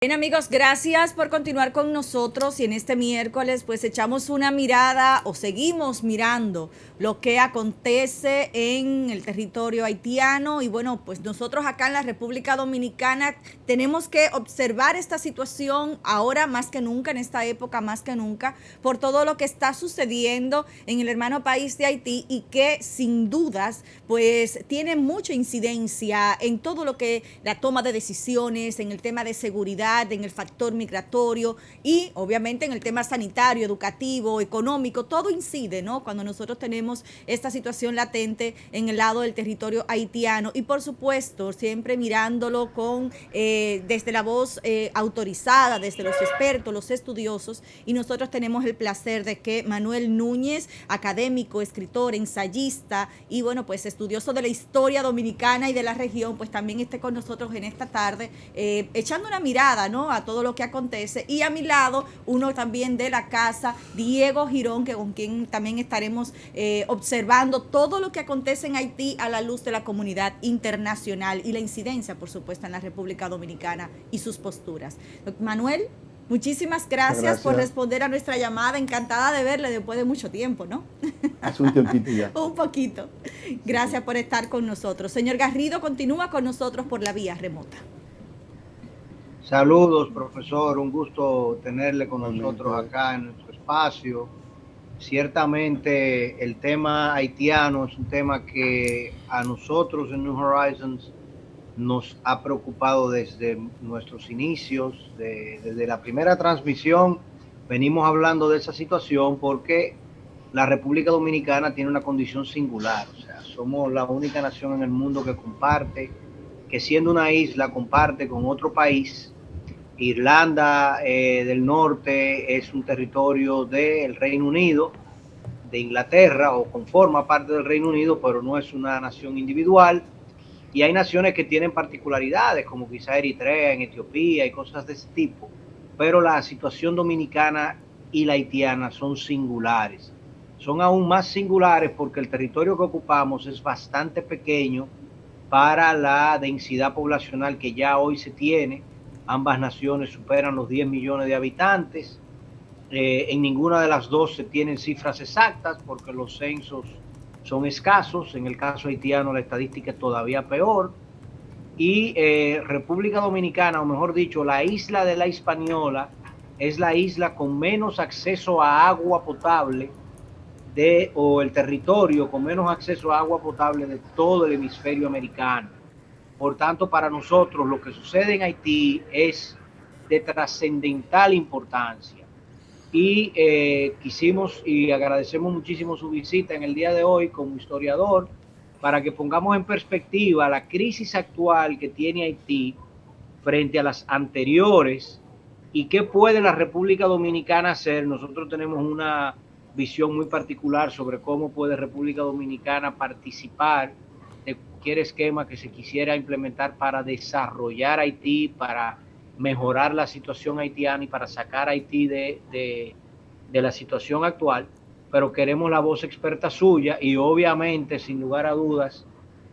Bien amigos, gracias por continuar con nosotros y en este miércoles pues echamos una mirada o seguimos mirando lo que acontece en el territorio haitiano y bueno, pues nosotros acá en la República Dominicana tenemos que observar esta situación ahora más que nunca, en esta época más que nunca, por todo lo que está sucediendo en el hermano país de Haití y que sin dudas pues tiene mucha incidencia en todo lo que la toma de decisiones, en el tema de seguridad, en el factor migratorio y obviamente en el tema sanitario, educativo, económico, todo incide, ¿no? Cuando nosotros tenemos esta situación latente en el lado del territorio haitiano y por supuesto siempre mirándolo con desde la voz autorizada, desde los expertos, los estudiosos y nosotros tenemos el placer de que Manuel Núñez, académico, escritor, ensayista y bueno pues estudioso de la historia dominicana y de la región, pues también esté con nosotros en esta tarde echando una mirada, ¿no?, a todo lo que acontece. Y a mi lado, uno también de la casa, Diego Girón, que con quien también estaremos observando todo lo que acontece en Haití a la luz de la comunidad internacional y la incidencia, por supuesto, en la República Dominicana y sus posturas. Manuel, muchísimas gracias por responder a nuestra llamada. Encantada de verle después de mucho tiempo, ¿no? Hace un tiempito ya. Un poquito. Gracias por estar con nosotros. Señor Garrido, continúa con nosotros por la vía remota. Saludos, profesor. Un gusto tenerle con nosotros acá en nuestro espacio. Ciertamente el tema haitiano es un tema que a nosotros en New Horizons nos ha preocupado desde nuestros inicios, desde la primera transmisión. Venimos hablando de esa situación porque la República Dominicana tiene una condición singular. O sea, somos la única nación en el mundo que siendo una isla comparte con otro país. Irlanda del Norte es un territorio del Reino Unido, de Inglaterra, o conforma parte del Reino Unido, pero no es una nación individual. Y hay naciones que tienen particularidades, como quizá Eritrea, en Etiopía y cosas de ese tipo. Pero la situación dominicana y la haitiana son singulares. Son aún más singulares porque el territorio que ocupamos es bastante pequeño para la densidad poblacional que ya hoy se tiene. Ambas naciones superan los 10 millones de habitantes. En ninguna de las dos se tienen cifras exactas porque los censos son escasos. En el caso haitiano la estadística es todavía peor. Y República Dominicana, o mejor dicho, la isla de la Hispaniola, es la isla con menos acceso a agua potable o el territorio con menos acceso a agua potable de todo el hemisferio americano. Por tanto, para nosotros lo que sucede en Haití es de trascendental importancia. Y quisimos y agradecemos muchísimo su visita en el día de hoy como historiador para que pongamos en perspectiva la crisis actual que tiene Haití frente a las anteriores y qué puede la República Dominicana hacer. Nosotros tenemos una visión muy particular sobre cómo puede República Dominicana participar de cualquier esquema que se quisiera implementar para desarrollar Haití, para mejorar la situación haitiana y para sacar a Haití de la situación actual, pero queremos la voz experta suya y obviamente, sin lugar a dudas,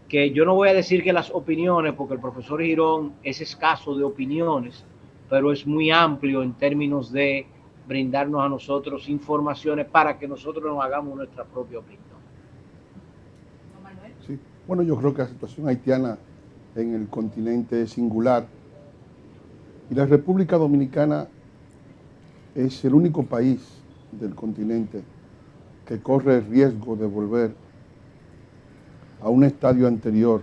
que yo no voy a decir que las opiniones, porque el profesor Girón es escaso de opiniones, pero es muy amplio en términos de brindarnos a nosotros informaciones para que nosotros nos hagamos nuestra propia opinión. Sí. Bueno, yo creo que la situación haitiana en el continente es singular y la República Dominicana es el único país del continente que corre el riesgo de volver a un estadio anterior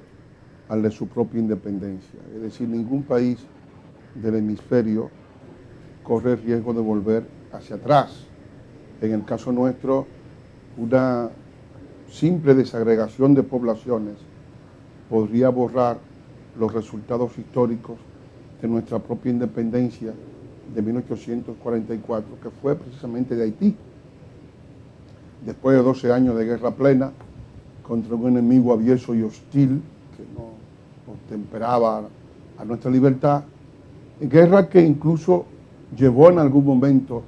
al de su propia independencia. Es decir, ningún país del hemisferio corre el riesgo de volver hacia atrás. En el caso nuestro, una simple desagregación de poblaciones podría borrar los resultados históricos de nuestra propia independencia de 1844, que fue precisamente de Haití. Después de 12 años de guerra plena contra un enemigo avieso y hostil que no temperaba a nuestra libertad, guerra que incluso llevó en algún momento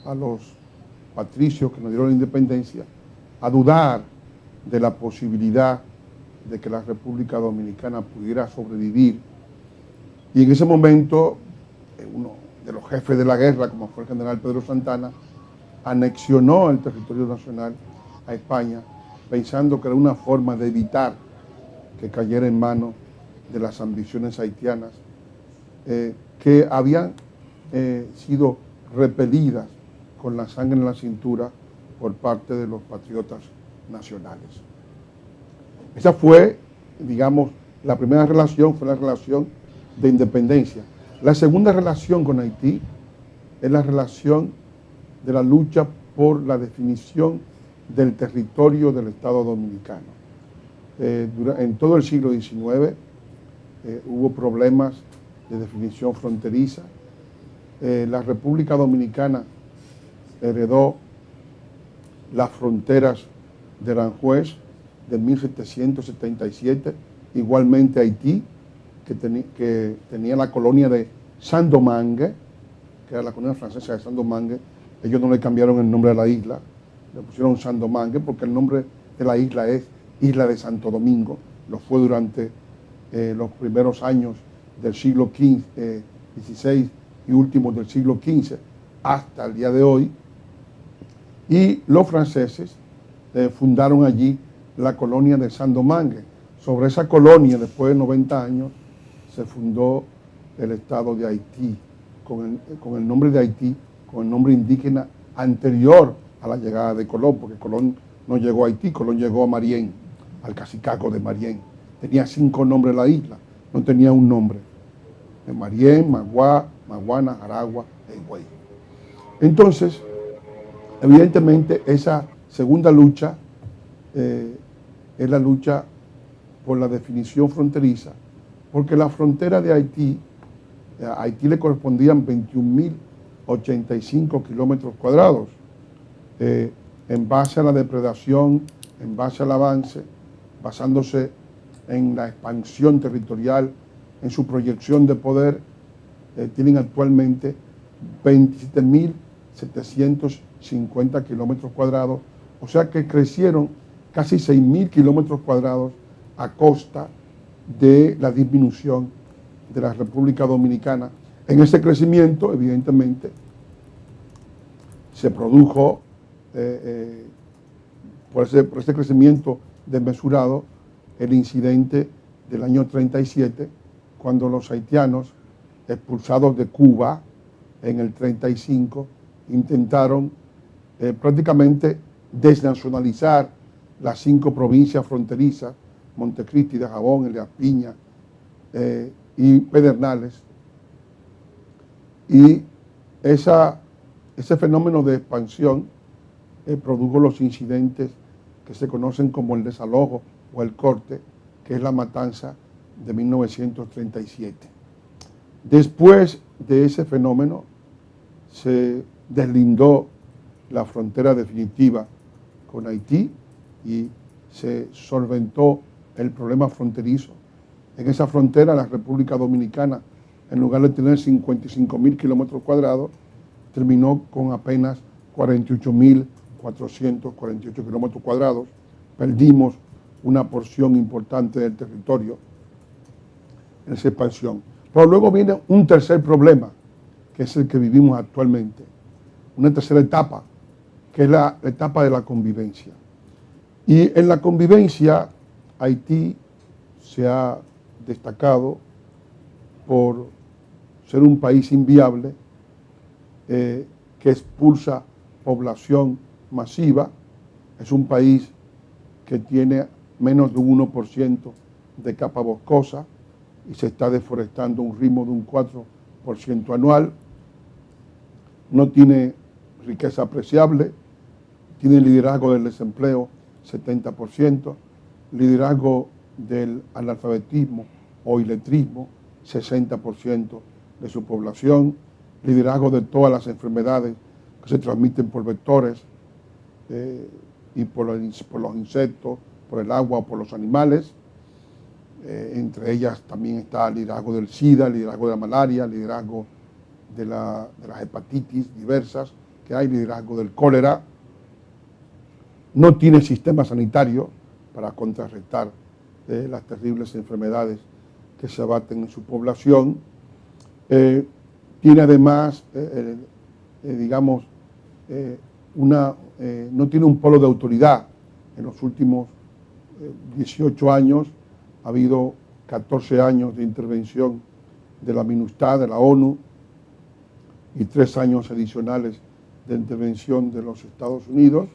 a los patricios que nos dieron la independencia a dudar de la posibilidad de que la República Dominicana pudiera sobrevivir. Y en ese momento uno de los jefes de la guerra, como fue el general Pedro Santana, anexionó el territorio nacional a España, pensando que era una forma de evitar que cayera en manos de las ambiciones haitianas, que habían sido repelidas con la sangre en la cintura por parte de los patriotas nacionales. Esa fue, digamos, la primera relación, fue la relación de independencia. La segunda relación con Haití es la relación de la lucha por la definición del territorio del Estado Dominicano. En todo el siglo XIX hubo problemas de definición fronteriza. La República Dominicana heredó las fronteras de Aranjuez de 1777, igualmente Haití, que tenía la colonia de Saint-Domingue, que era la colonia francesa de Saint-Domingue. Ellos no le cambiaron el nombre de la isla, le pusieron Saint-Domingue porque el nombre de la isla es Isla de Santo Domingo. Lo fue durante los primeros años del siglo XVI y últimos del siglo XV hasta el día de hoy. Y los franceses fundaron allí la colonia de Saint-Domingue. Sobre esa colonia, después de 90 años, se fundó el Estado de Haití, con el nombre de Haití, con el nombre indígena anterior a la llegada de Colón, porque Colón no llegó a Haití, Colón llegó a Marién, al Cacicaco de Marién. Tenía 5 nombres la isla, no tenía un nombre. Marién, Maguá, Maguana, Aragua e Higüey. Entonces, evidentemente, esa segunda lucha es la lucha por la definición fronteriza, porque la frontera de Haití, a Haití le correspondían 21.085 kilómetros cuadrados, en base a la depredación, en base al avance, basándose en la expansión territorial, en su proyección de poder, tienen actualmente 27.750 kilómetros cuadrados, o sea que crecieron casi 6.000 kilómetros cuadrados a costa de la disminución de la República Dominicana. En ese crecimiento, evidentemente, se produjo, por ese crecimiento desmesurado, el incidente del año 37, cuando los haitianos, expulsados de Cuba en el 35, intentaron prácticamente desnacionalizar las 5 provincias fronterizas, Montecristi, Dajabón, Elías Piña y Pedernales. Y ese fenómeno de expansión produjo los incidentes que se conocen como el desalojo o el corte, que es la matanza de 1937. Después de ese fenómeno se deslindó la frontera definitiva con Haití y se solventó el problema fronterizo. En esa frontera la República Dominicana, en lugar de tener 55.000 kilómetros cuadrados, terminó con apenas 48.448 kilómetros cuadrados. Perdimos una porción importante del territorio en esa expansión. Pero luego viene un tercer problema, que es el que vivimos actualmente. Una tercera etapa, que es la etapa de la convivencia. Y en la convivencia, Haití se ha destacado por ser un país inviable, que expulsa población masiva. Es un país que tiene menos de un 1% de capa boscosa y se está deforestando a un ritmo de un 4% anual. No tiene riqueza apreciable, tiene liderazgo del desempleo 70%, liderazgo del analfabetismo o iletrismo 60% de su población, liderazgo de todas las enfermedades que se transmiten por vectores y por los insectos, por el agua o por los animales. Entre ellas también está el liderazgo del SIDA, el liderazgo de la malaria, el liderazgo de las hepatitis diversas que hay, liderazgo del cólera. No tiene sistema sanitario para contrarrestar las terribles enfermedades que se abaten en su población. tiene además, digamos, no tiene un polo de autoridad. En los últimos 18 años ha habido 14 años de intervención de la MINUSTAH, de la ONU, y 3 años adicionales de intervención de los Estados Unidos.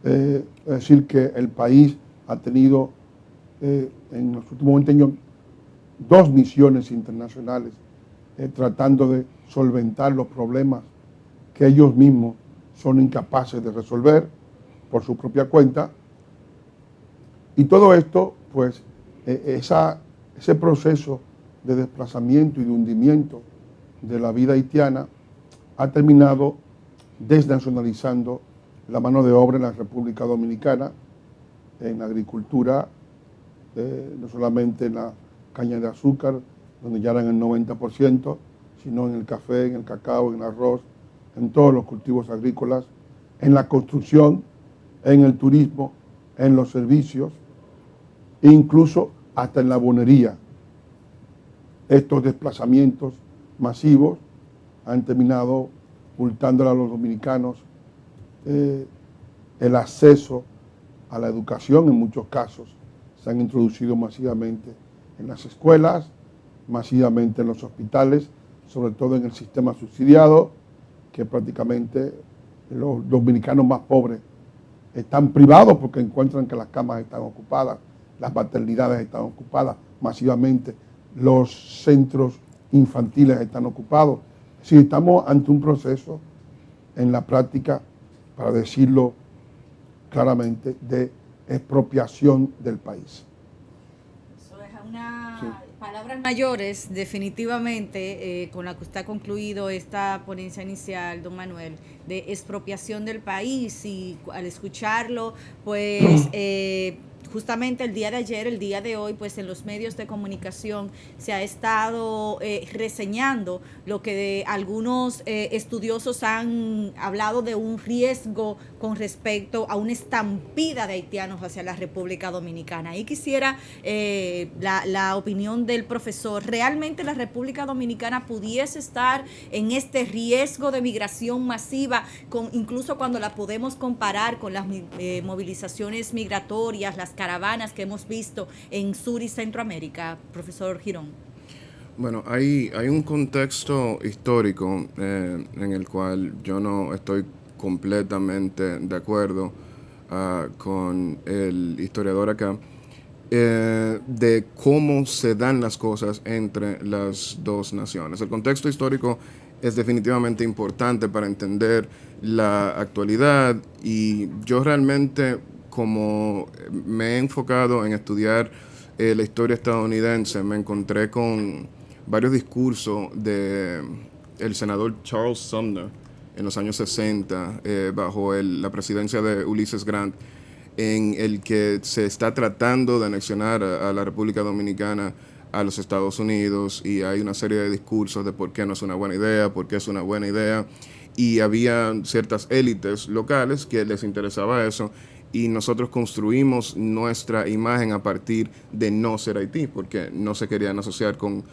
Es decir, que el país ha tenido en los últimos 20 años 2 misiones internacionales tratando de solventar los problemas que ellos mismos son incapaces de resolver por su propia cuenta. Y todo esto, pues, ese proceso de desplazamiento y de hundimiento de la vida haitiana ha terminado desnacionalizando la mano de obra en la República Dominicana, en la agricultura, no solamente en la caña de azúcar, donde ya eran el 90%, sino en el café, en el cacao, en el arroz, en todos los cultivos agrícolas, en la construcción, en el turismo, en los servicios, e incluso hasta en la bonería. Estos desplazamientos masivos han terminado hurtándole a los dominicanos el acceso a la educación. En muchos casos se han introducido masivamente en las escuelas, masivamente en los hospitales, sobre todo en el sistema subsidiado, que prácticamente los dominicanos más pobres están privados porque encuentran que las camas están ocupadas, las maternidades están ocupadas masivamente, los centros infantiles están ocupados. Es decir, estamos ante un proceso en la práctica, para decirlo claramente, de expropiación del país. Eso es una palabras mayores, definitivamente, con la que usted ha concluido esta ponencia inicial, don Manuel, de expropiación del país, y al escucharlo, pues justamente el día de ayer, el día de hoy, pues en los medios de comunicación se ha estado reseñando lo que algunos estudiosos han hablado de un riesgo con respecto a una estampida de haitianos hacia la República Dominicana. Y quisiera la opinión del profesor. ¿Realmente la República Dominicana pudiese estar en este riesgo de migración masiva, incluso cuando la podemos comparar con las movilizaciones migratorias, las caravanas que hemos visto en Sur y Centroamérica, profesor Girón? Bueno, hay un contexto histórico en el cual yo no estoy completamente de acuerdo con el historiador acá, de cómo se dan las cosas entre las dos naciones. El contexto histórico es definitivamente importante para entender la actualidad, y yo realmente, como me he enfocado en estudiar la historia estadounidense, me encontré con varios discursos del senador Charles Sumner en los años 60, bajo la presidencia de Ulysses Grant, en el que se está tratando de anexionar a la República Dominicana a los Estados Unidos, y hay una serie de discursos de por qué no es una buena idea, por qué es una buena idea, y había ciertas élites locales que les interesaba eso, y nosotros construimos nuestra imagen a partir de no ser Haití, porque no se querían asociar con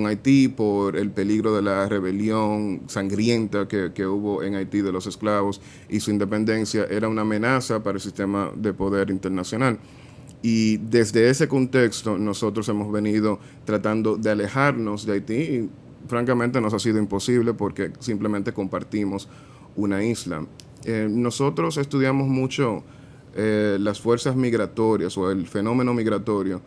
Haití por el peligro de la rebelión sangrienta que hubo en Haití de los esclavos, y su independencia era una amenaza para el sistema de poder internacional. Y desde ese contexto nosotros hemos venido tratando de alejarnos de Haití, y francamente nos ha sido imposible porque simplemente compartimos una isla. Nosotros estudiamos mucho las fuerzas migratorias o el fenómeno migratorio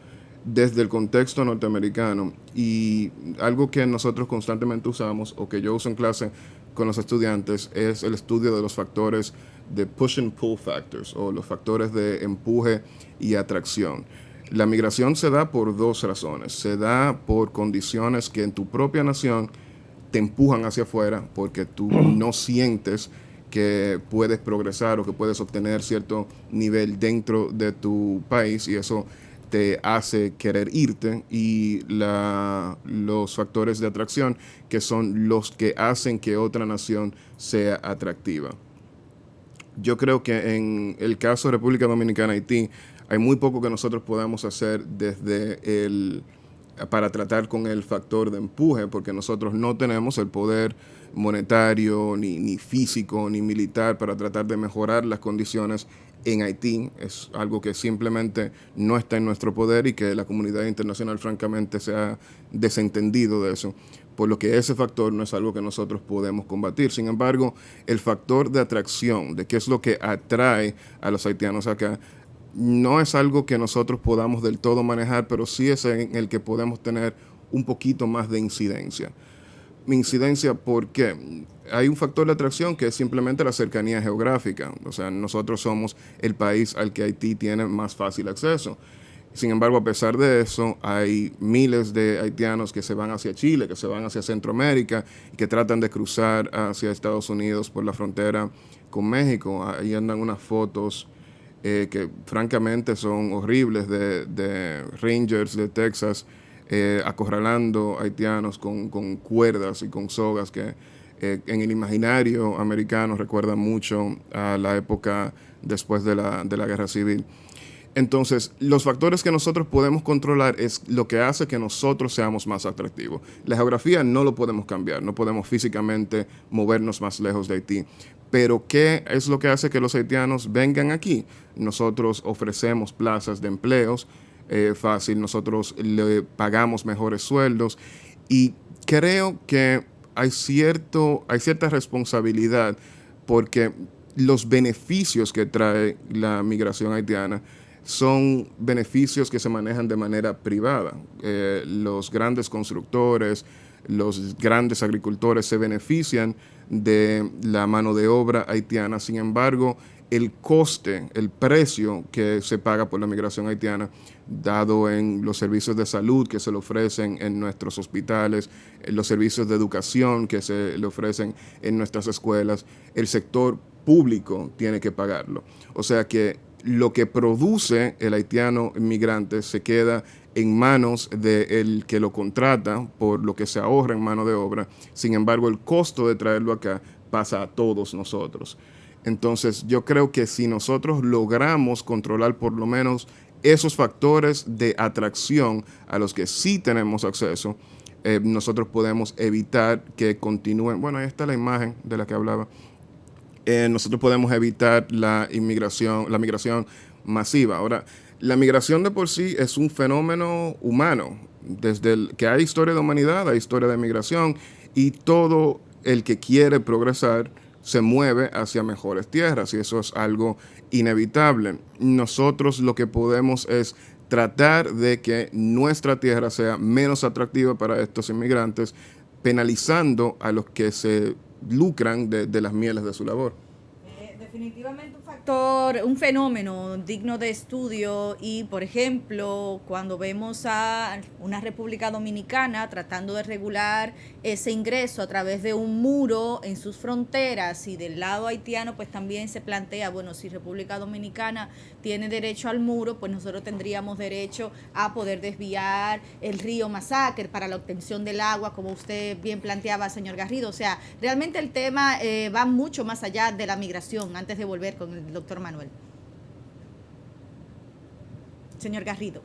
desde el contexto norteamericano, y algo que nosotros constantemente usamos, o que yo uso en clase con los estudiantes, es el estudio de los factores de push and pull factors, o los factores de empuje y atracción. La migración se da por 2 razones. Se da por condiciones que en tu propia nación te empujan hacia afuera porque tú no sientes que puedes progresar o que puedes obtener cierto nivel dentro de tu país, y eso te hace querer irte, y los factores de atracción, que son los que hacen que otra nación sea atractiva. Yo creo que en el caso de República Dominicana, Haití, hay muy poco que nosotros podamos hacer desde para tratar con el factor de empuje, porque nosotros no tenemos el poder monetario, ni físico, ni militar para tratar de mejorar las condiciones en Haití. Es algo que simplemente no está en nuestro poder y que la comunidad internacional francamente se ha desentendido de eso, por lo que ese factor no es algo que nosotros podemos combatir. Sin embargo, el factor de atracción, de qué es lo que atrae a los haitianos acá, no es algo que nosotros podamos del todo manejar, pero sí es en el que podemos tener un poquito más de incidencia. Mi incidencia, ¿por qué? Hay un factor de atracción que es simplemente la cercanía geográfica. O sea, nosotros somos el país al que Haití tiene más fácil acceso. Sin embargo, a pesar de eso, hay miles de haitianos que se van hacia Chile, que se van hacia Centroamérica y que tratan de cruzar hacia Estados Unidos por la frontera con México. Ahí andan unas fotos que francamente son horribles de Rangers de Texas acorralando haitianos con cuerdas y con sogas que en el imaginario americano recuerdan mucho a la época después de la Guerra Civil. Entonces, los factores que nosotros podemos controlar es lo que hace que nosotros seamos más atractivos. La geografía no lo podemos cambiar, no podemos físicamente movernos más lejos de Haití. Pero, ¿qué es lo que hace que los haitianos vengan aquí? Nosotros ofrecemos plazas de empleos fácil, nosotros le pagamos mejores sueldos y creo que hay cierta responsabilidad porque los beneficios que trae la migración haitiana son beneficios que se manejan de manera privada. Los grandes constructores, los grandes agricultores se benefician de la mano de obra haitiana. Sin embargo, el coste, el precio que se paga por la migración haitiana, dado en los servicios de salud que se le ofrecen en nuestros hospitales, en los servicios de educación que se le ofrecen en nuestras escuelas, el sector público tiene que pagarlo. O sea que lo que produce el haitiano inmigrante se queda en manos del que lo contrata por lo que se ahorra en mano de obra. Sin embargo, el costo de traerlo acá pasa a todos nosotros. Entonces, yo creo que si nosotros logramos controlar por lo menos esos factores de atracción a los que sí tenemos acceso, nosotros podemos evitar que continúen. Bueno, ahí está la imagen de la que hablaba. Nosotros podemos evitar la migración masiva. Ahora, la migración de por sí es un fenómeno humano. Desde que hay historia de humanidad, hay historia de migración, y todo el que quiere progresar se mueve hacia mejores tierras, y eso es algo inevitable. Nosotros lo que podemos es tratar de que nuestra tierra sea menos atractiva para estos inmigrantes, penalizando a los que se lucran de las mieles de su labor. Definitivamente un factor, un fenómeno digno de estudio. Y por ejemplo, cuando vemos a una República Dominicana tratando de regular ese ingreso a través de un muro en sus fronteras, y del lado haitiano pues también se plantea, bueno, si República Dominicana tiene derecho al muro, pues nosotros tendríamos derecho a poder desviar el río Masacre para la obtención del agua, como usted bien planteaba, señor Garrido. O sea, realmente el tema va mucho más allá de la migración. Antes de volver con el doctor Manuel. Señor Garrido.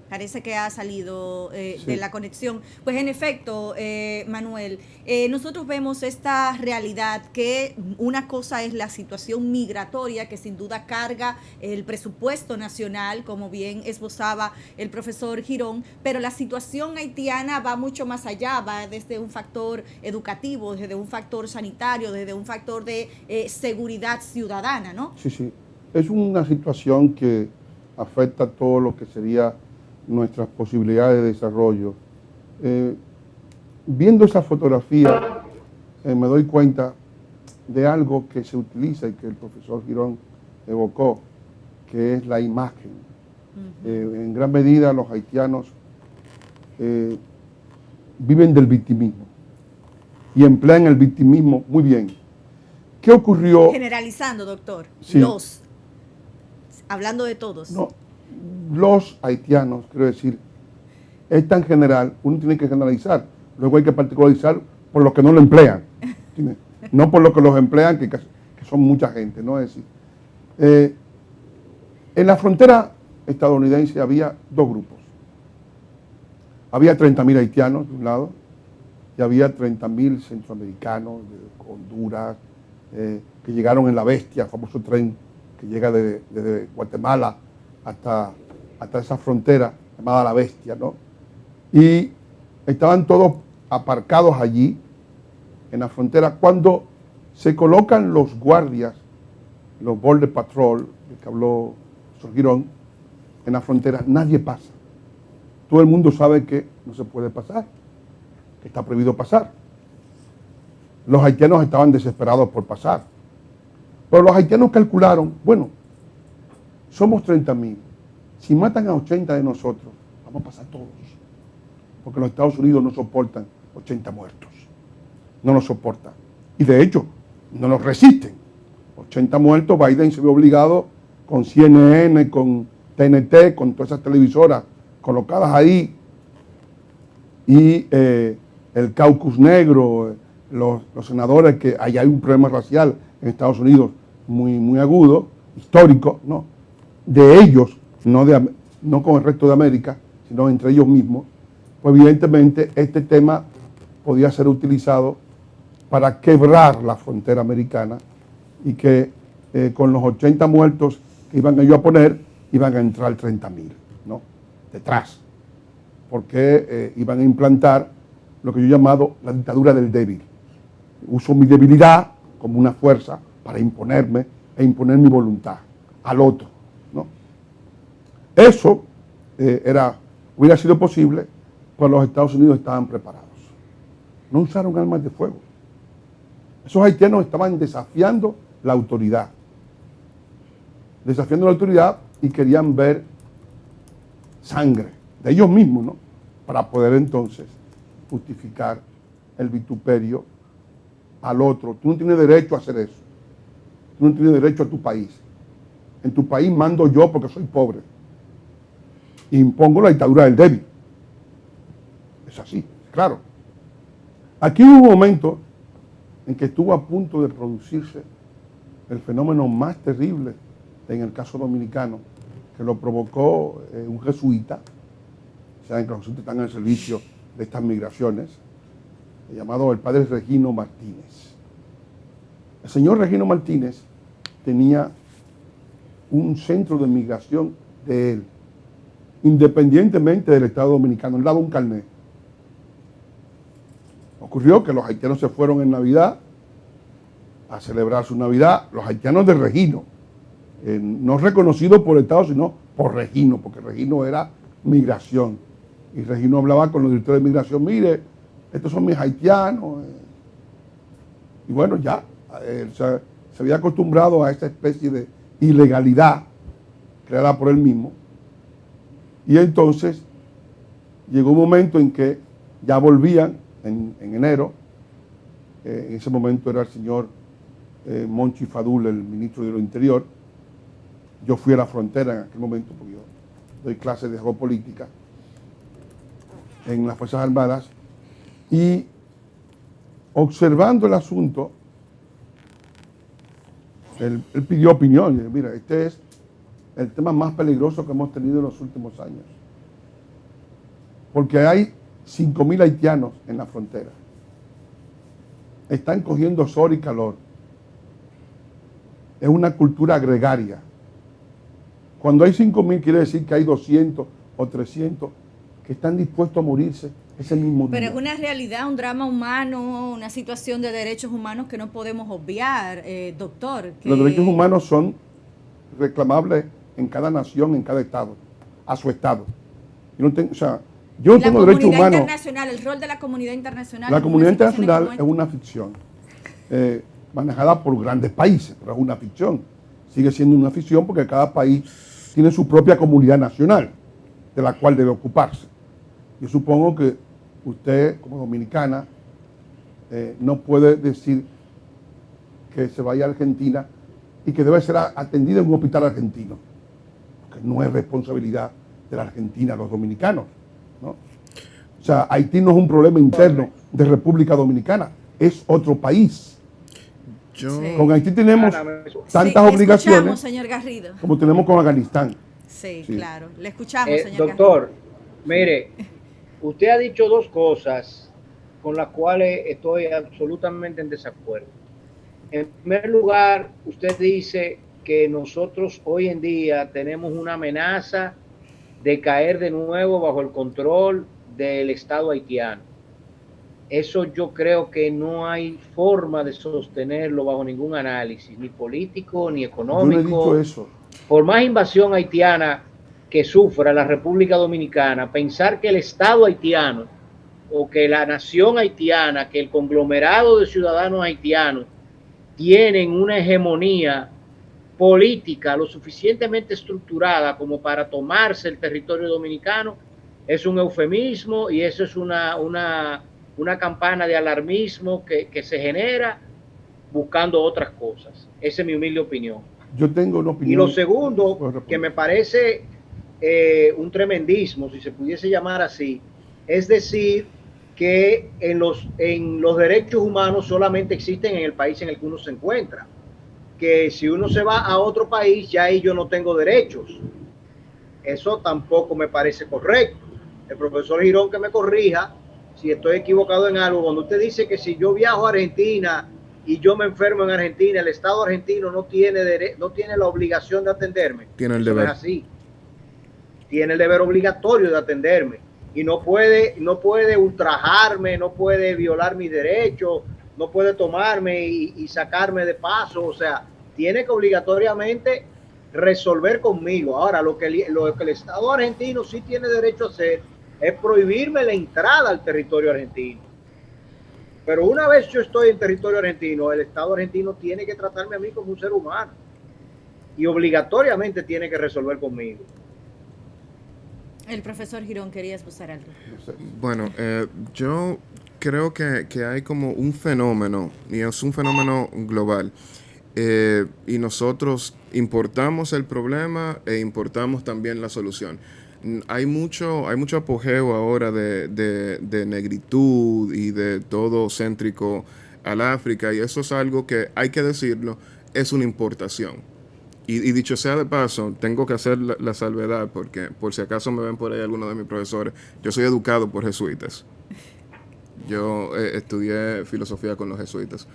Parece que ha salido sí, de la conexión. Pues en efecto, Manuel, nosotros vemos esta realidad, que una cosa es la situación migratoria, que sin duda carga el presupuesto nacional, como bien esbozaba el profesor Girón, pero la situación haitiana va mucho más allá, va desde un factor educativo, desde un factor sanitario, desde un factor de seguridad ciudadana, ¿no? Sí, sí. Es una situación que afecta a todo lo que sería nuestras posibilidades de desarrollo. Viendo esa fotografía, me doy cuenta de algo que se utiliza y que el profesor Girón evocó, que es la imagen. En gran medida los haitianos viven del victimismo y emplean el victimismo muy bien. ¿Qué ocurrió? Generalizando, doctor. Sí. Hablando de todos. No. Los haitianos, quiero decir, es tan general, uno tiene que generalizar, luego hay que particularizar por los que no lo emplean, ¿entiendes? No por los que los emplean, que son mucha gente, ¿no? Es decir, en la frontera estadounidense había dos grupos, había 30.000 haitianos de un lado y había 30.000 centroamericanos de Honduras que llegaron en la Bestia, el famoso tren que llega desde Guatemala hasta esa frontera llamada la Bestia, ¿no? Y estaban todos aparcados allí en la frontera. Cuando se colocan los guardias, los Border Patrol, del que habló Sor Girón, en la frontera, nadie pasa. Todo el mundo sabe que no se puede pasar, que está prohibido pasar. Los haitianos estaban desesperados por pasar. Pero los haitianos calcularon, bueno, somos 30.000. Si matan a 80 de nosotros, vamos a pasar todos. Porque los Estados Unidos no soportan 80 muertos. No los soportan. Y de hecho, no los resisten. 80 muertos, Biden se ve obligado con CNN, con TNT, con todas esas televisoras colocadas ahí, y el caucus negro, los senadores, que ahí hay un problema racial en Estados Unidos muy agudo, histórico, ¿no? De ellos, no con el resto de América, sino entre ellos mismos. Pues evidentemente este tema podía ser utilizado para quebrar la frontera americana y que con los 80 muertos que iban ellos a poner, iban a entrar 30.000, ¿no? Detrás. Porque iban a implantar lo que yo he llamado la dictadura del débil. Uso mi debilidad como una fuerza para imponerme e imponer mi voluntad al otro, ¿no? Eso hubiera sido posible, pero los Estados Unidos estaban preparados. No usaron armas de fuego. Esos haitianos estaban desafiando la autoridad. Desafiando la autoridad y querían ver sangre de ellos mismos, ¿no? Para poder entonces justificar el vituperio al otro. Tú no tienes derecho a hacer eso. Tú no tienes derecho a tu país. En tu país mando yo porque soy pobre. Impongo la dictadura del débil. Es así, claro. Aquí hubo un momento en que estuvo a punto de producirse el fenómeno más terrible en el caso dominicano, que lo provocó un jesuita. Saben que los jesuitas están en el servicio de estas migraciones, llamado el padre Regino Martínez. El señor Regino Martínez tenía un centro de migración de él, independientemente del Estado Dominicano. Él daba un carnet. Ocurrió que los haitianos se fueron en Navidad a celebrar su Navidad, los haitianos de Regino, no reconocidos por el Estado, sino por Regino, porque Regino era migración. Y Regino hablaba con los directores de migración: mire, estos son mis haitianos. Y bueno, ya, se había acostumbrado a esa especie de ilegalidad creada por él mismo. Y entonces llegó un momento en que ya volvían en enero. En ese momento era el señor Monchi Fadul, el ministro de lo Interior. Yo fui a la frontera en aquel momento, porque yo doy clases de geopolítica en las Fuerzas Armadas, y observando el asunto, él pidió opinión. Y dijo: mira, este es el tema más peligroso que hemos tenido en los últimos años, porque hay 5.000 haitianos en la frontera. Están cogiendo sol y calor. Es una cultura gregaria. Cuando hay 5.000 quiere decir que hay 200 o 300 que están dispuestos a morirse ese mismo día. Pero es una realidad, un drama humano, una situación de derechos humanos que no podemos obviar, doctor. Los derechos humanos son reclamables en cada nación, en cada estado, a su estado. Yo no tengo derechos humanos. Internacional, el rol de la comunidad internacional. La comunidad internacional es una ficción, manejada por grandes países, pero es una ficción. Sigue siendo una ficción porque cada país tiene su propia comunidad nacional, de la cual debe ocuparse. Yo supongo que usted, como dominicana, no puede decir que se vaya a Argentina y que debe ser atendida en un hospital argentino, porque no es responsabilidad de la Argentina, los dominicanos, ¿no? O sea, Haití no es un problema interno de República Dominicana, es otro país. Con Haití tenemos tantas obligaciones, señor Garrido, como tenemos con Afganistán. Sí, claro. Le escuchamos, señor doctor, Garrido. Mire, Usted ha dicho dos cosas con las cuales estoy absolutamente en desacuerdo. En primer lugar, usted dice que nosotros hoy en día tenemos una amenaza de caer de nuevo bajo el control del Estado haitiano. Eso yo creo que no hay forma de sostenerlo bajo ningún análisis, ni político, ni económico. Yo no he dicho eso. Por más invasión haitiana que sufra la República Dominicana, pensar que el Estado haitiano o que la nación haitiana, que el conglomerado de ciudadanos haitianos tienen una hegemonía política lo suficientemente estructurada como para tomarse el territorio dominicano, es un eufemismo y eso es una campana de alarmismo que se genera buscando otras cosas. Esa es mi humilde opinión. Yo tengo una opinión. Y lo segundo, que me parece un tremendismo, si se pudiese llamar así, es decir, que en los derechos humanos solamente existen en el país en el que uno se encuentra. Que si uno se va a otro país, ya ahí yo no tengo derechos. Eso tampoco me parece correcto. El profesor Girón que me corrija si estoy equivocado en algo. Cuando usted dice que si yo viajo a Argentina y yo me enfermo en Argentina, el Estado argentino no tiene la obligación de atenderme. Tiene el deber. No es así. Tiene el deber obligatorio de atenderme. Y no puede ultrajarme, no puede violar mis derechos, no puede tomarme y sacarme de paso. O sea, tiene que obligatoriamente resolver conmigo. Ahora, lo que el Estado argentino sí tiene derecho a hacer es prohibirme la entrada al territorio argentino. Pero una vez yo estoy en territorio argentino, el Estado argentino tiene que tratarme a mí como un ser humano y obligatoriamente tiene que resolver conmigo. El profesor Girón quería expresar algo. Bueno, yo creo que hay como un fenómeno, y es un fenómeno global, y nosotros importamos el problema e importamos también la solución. Hay mucho apogeo ahora de negritud y de todo céntrico al África, y eso es algo que, hay que decirlo, es una importación. Y dicho sea de paso, tengo que hacer la salvedad, porque por si acaso me ven por ahí algunos de mis profesores, yo soy educado por jesuitas. Yo estudié filosofía con los jesuitas.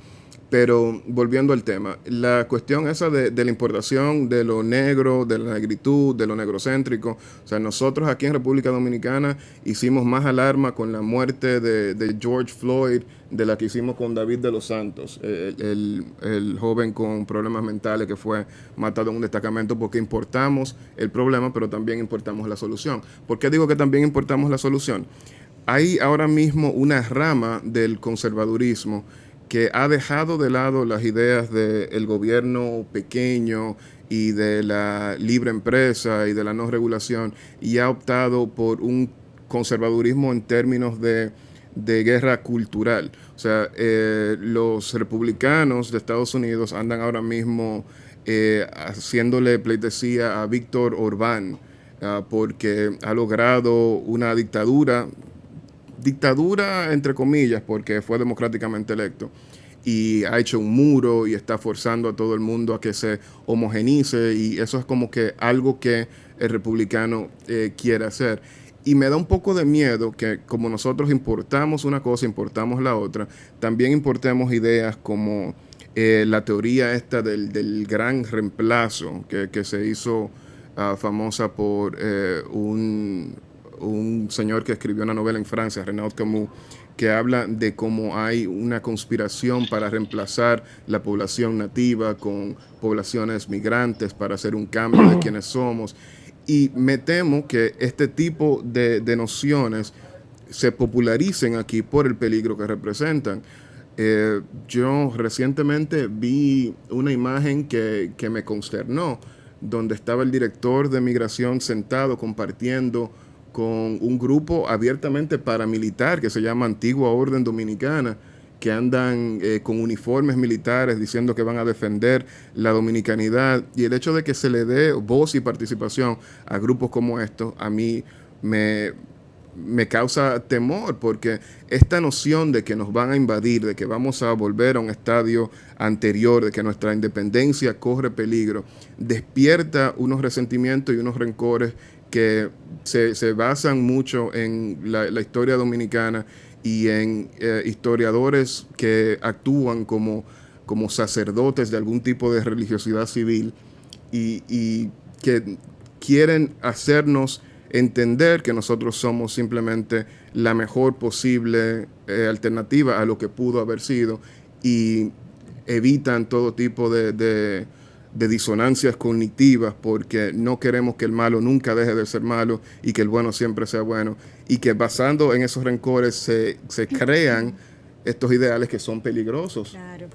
Pero volviendo al tema, la cuestión esa de la importación de lo negro, de la negritud, de lo negrocéntrico, o sea, nosotros aquí en República Dominicana hicimos más alarma con la muerte de George Floyd de la que hicimos con David de los Santos, el joven con problemas mentales que fue matado en un destacamento, porque importamos el problema, pero también importamos la solución. ¿Por qué digo que también importamos la solución? Hay ahora mismo una rama del conservadurismo que ha dejado de lado las ideas del gobierno pequeño y de la libre empresa y de la no regulación, y ha optado por un conservadurismo en términos de guerra cultural. O sea, los republicanos de Estados Unidos andan ahora mismo haciéndole pleitesía a Víctor Orbán porque ha logrado una dictadura entre comillas, porque fue democráticamente electo, y ha hecho un muro y está forzando a todo el mundo a que se homogenice, y eso es como que algo que el republicano quiere hacer. Y me da un poco de miedo que, como nosotros importamos una cosa, importamos la otra, también importemos ideas como la teoría esta del gran reemplazo que se hizo famosa por un señor que escribió una novela en Francia, Renaud Camus, que habla de cómo hay una conspiración para reemplazar la población nativa con poblaciones migrantes para hacer un cambio de quienes somos. Y me temo que este tipo de nociones se popularicen aquí por el peligro que representan. Yo recientemente vi una imagen que me consternó, donde estaba el director de migración sentado compartiendo con un grupo abiertamente paramilitar que se llama Antigua Orden Dominicana, que andan con uniformes militares diciendo que van a defender la dominicanidad. Y el hecho de que se le dé voz y participación a grupos como estos, a mí me causa temor, porque esta noción de que nos van a invadir, de que vamos a volver a un estadio anterior, de que nuestra independencia corre peligro, despierta unos resentimientos y unos rencores que se basan mucho en la historia dominicana y en historiadores que actúan como sacerdotes de algún tipo de religiosidad civil y que quieren hacernos entender que nosotros somos simplemente la mejor posible alternativa a lo que pudo haber sido, y evitan todo tipo de disonancias cognitivas, porque no queremos que el malo nunca deje de ser malo y que el bueno siempre sea bueno, y que basando en esos rencores se crean estos ideales que son peligrosos. Claro.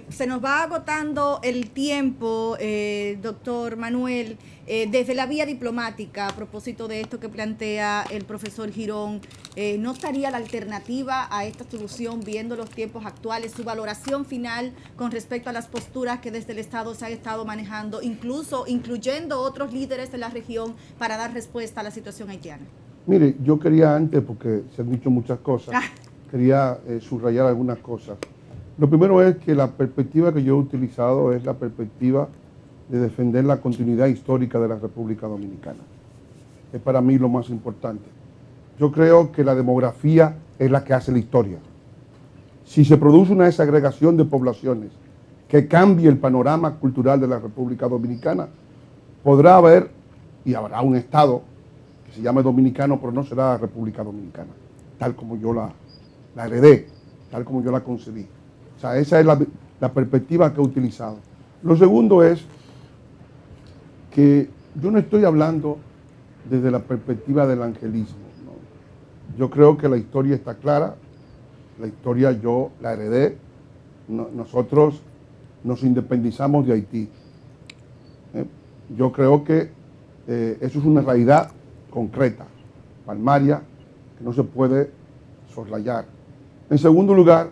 Se nos va agotando el tiempo, doctor Manuel. Desde la vía diplomática, a propósito de esto que plantea el profesor Girón, ¿no estaría la alternativa a esta solución, viendo los tiempos actuales, su valoración final con respecto a las posturas que desde el Estado se han estado manejando, incluso incluyendo otros líderes de la región, para dar respuesta a la situación haitiana? Mire, yo quería antes, porque se han dicho muchas cosas, quería subrayar algunas cosas. Lo primero es que la perspectiva que yo he utilizado es la perspectiva de defender la continuidad histórica de la República Dominicana. Es para mí lo más importante. Yo creo que la demografía es la que hace la historia. Si se produce una desagregación de poblaciones que cambie el panorama cultural de la República Dominicana, podrá haber y habrá un Estado que se llame dominicano, pero no será la República Dominicana, tal como yo la heredé, tal como yo la concebí. O sea, esa es la perspectiva que he utilizado. Lo segundo es que yo no estoy hablando desde la perspectiva del angelismo, ¿no? Yo creo que la historia está clara, la historia yo la heredé, nosotros nos independizamos de Haití. Yo creo que eso es una realidad concreta, palmaria, que no se puede soslayar. En segundo lugar,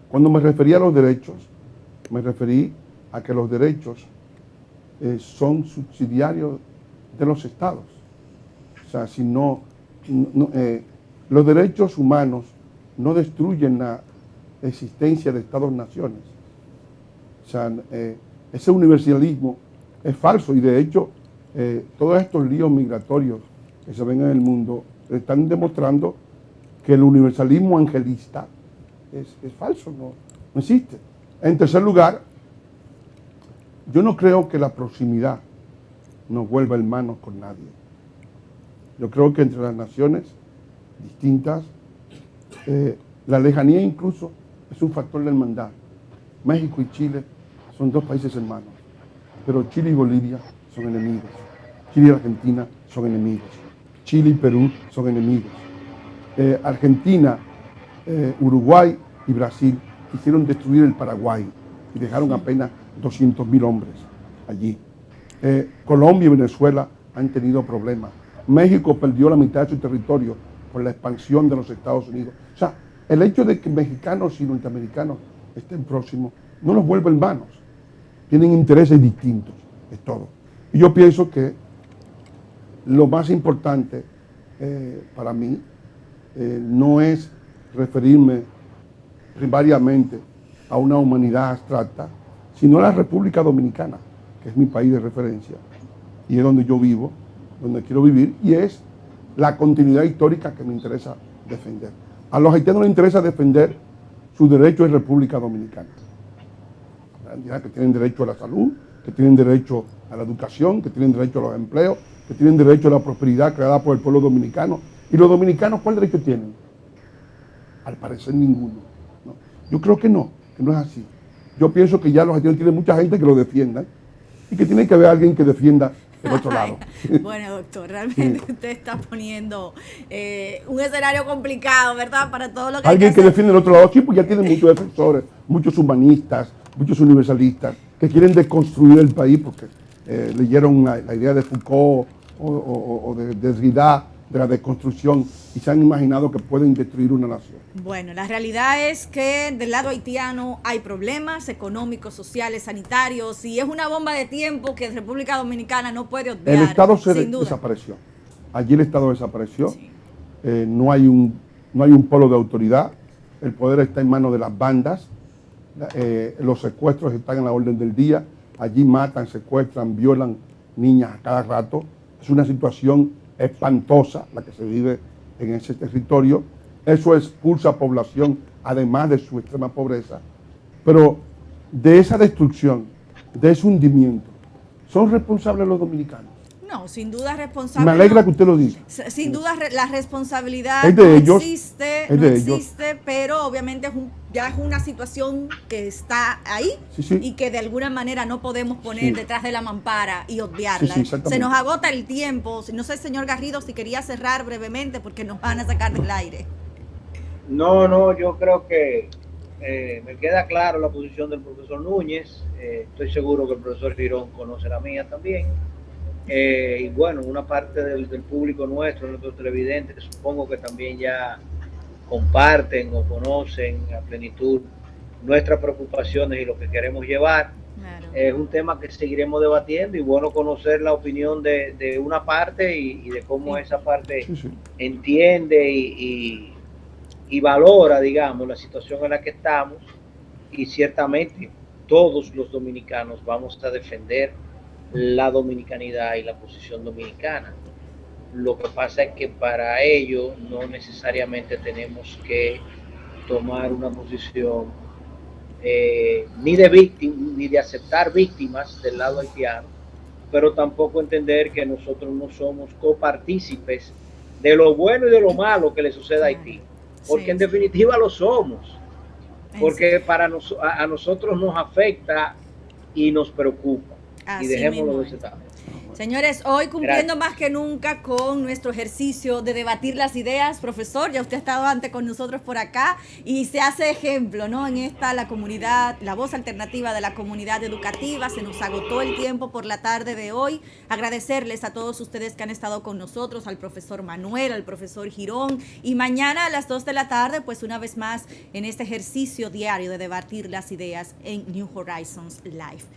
cuando me referí a los derechos, me referí a que los derechos son subsidiarios de los estados. O sea, si los derechos humanos no destruyen la existencia de estados-naciones. O sea, ese universalismo es falso, y de hecho todos estos líos migratorios que se ven en el mundo están demostrando que el universalismo angelista es falso, no existe. En tercer lugar, yo no creo que la proximidad nos vuelva hermanos con nadie. Yo creo que entre las naciones distintas, la lejanía incluso es un factor de hermandad. México y Chile son dos países hermanos, pero Chile y Bolivia son enemigos. Chile y Argentina son enemigos. Chile y Perú son enemigos. Argentina, Uruguay y Brasil quisieron destruir el Paraguay y dejaron apenas 200.000 hombres allí. Colombia y Venezuela han tenido problemas. México perdió la mitad de su territorio por la expansión de los Estados Unidos. O sea, el hecho de que mexicanos y norteamericanos estén próximos no los vuelve hermanos. Tienen intereses distintos, es todo. Y yo pienso que lo más importante para mí no es referirme primariamente a una humanidad abstracta, sino a la República Dominicana, que es mi país de referencia, y es donde yo vivo, donde quiero vivir, y es la continuidad histórica que me interesa defender. A los haitianos les interesa defender su derecho en República Dominicana. Que tienen derecho a la salud, que tienen derecho a la educación, que tienen derecho a los empleos, que tienen derecho a la prosperidad creada por el pueblo dominicano. ¿Y los dominicanos cuál derecho tienen? Al parecer ninguno, ¿no? Yo creo que no es así. Yo pienso que ya los haitianos tienen mucha gente que lo defienda y que tiene que haber alguien que defienda el otro lado. Bueno, doctor, realmente usted está poniendo un escenario complicado, ¿verdad? Para todo lo que alguien que defiende el otro lado. Sí, pues ya tienen muchos defensores, muchos humanistas, muchos universalistas que quieren desconstruir el país porque leyeron la idea de Foucault o de Derrida, de la desconstrucción, y se han imaginado que pueden destruir una nación. Bueno, la realidad es que del lado haitiano hay problemas económicos, sociales, sanitarios, y es una bomba de tiempo que República Dominicana no puede obviar. El Estado desapareció. Allí el Estado desapareció. Sí. No hay un polo de autoridad. El poder está en manos de las bandas. Los secuestros están en la orden del día. Allí matan, secuestran, violan niñas a cada rato. Es una situación espantosa la que se vive en ese territorio. Eso expulsa población, además de su extrema pobreza. Pero de esa destrucción, de ese hundimiento, ¿son responsables los dominicanos? No, sin duda responsable. Me alegra que usted lo diga. Sin duda la responsabilidad Es de no ellos, existe, es no de ellos. existe, pero obviamente ya es una situación que está ahí Sí, sí. y que de alguna manera no podemos poner Sí. detrás de la mampara y obviarla. Sí, sí, exactamente. Se nos agota el tiempo. No sé, señor Garrido, si quería cerrar brevemente porque nos van a sacar del aire. No, yo creo que me queda claro la posición del profesor Núñez. Estoy seguro que el profesor Girón conoce la mía también. Y bueno, una parte del público nuestros televidentes, supongo que también ya comparten o conocen a plenitud nuestras preocupaciones y lo que queremos llevar. Claro. Es un tema que seguiremos debatiendo y bueno conocer la opinión de una parte y de cómo esa parte entiende y valora, digamos, la situación en la que estamos, y ciertamente todos los dominicanos vamos a defender la dominicanidad y la posición dominicana. Lo que pasa es que para ello no necesariamente tenemos que tomar una posición ni de víctima, ni de aceptar víctimas del lado haitiano, pero tampoco entender que nosotros no somos copartícipes de lo bueno y de lo malo que le sucede a Haití, porque en definitiva lo somos, porque a nosotros nos afecta y nos preocupa. Así y dejémoslo mismo de ese tema. Señores, hoy cumpliendo más que nunca con nuestro ejercicio de debatir las ideas, profesor, ya usted ha estado antes con nosotros por acá y se hace ejemplo, ¿no? En esta, la comunidad, la voz alternativa de la comunidad educativa, se nos agotó el tiempo por la tarde de hoy. Agradecerles a todos ustedes que han estado con nosotros, al profesor Manuel, al profesor Girón, y mañana a las 2 de la tarde, pues una vez más en este ejercicio diario de debatir las ideas en New Horizons Live.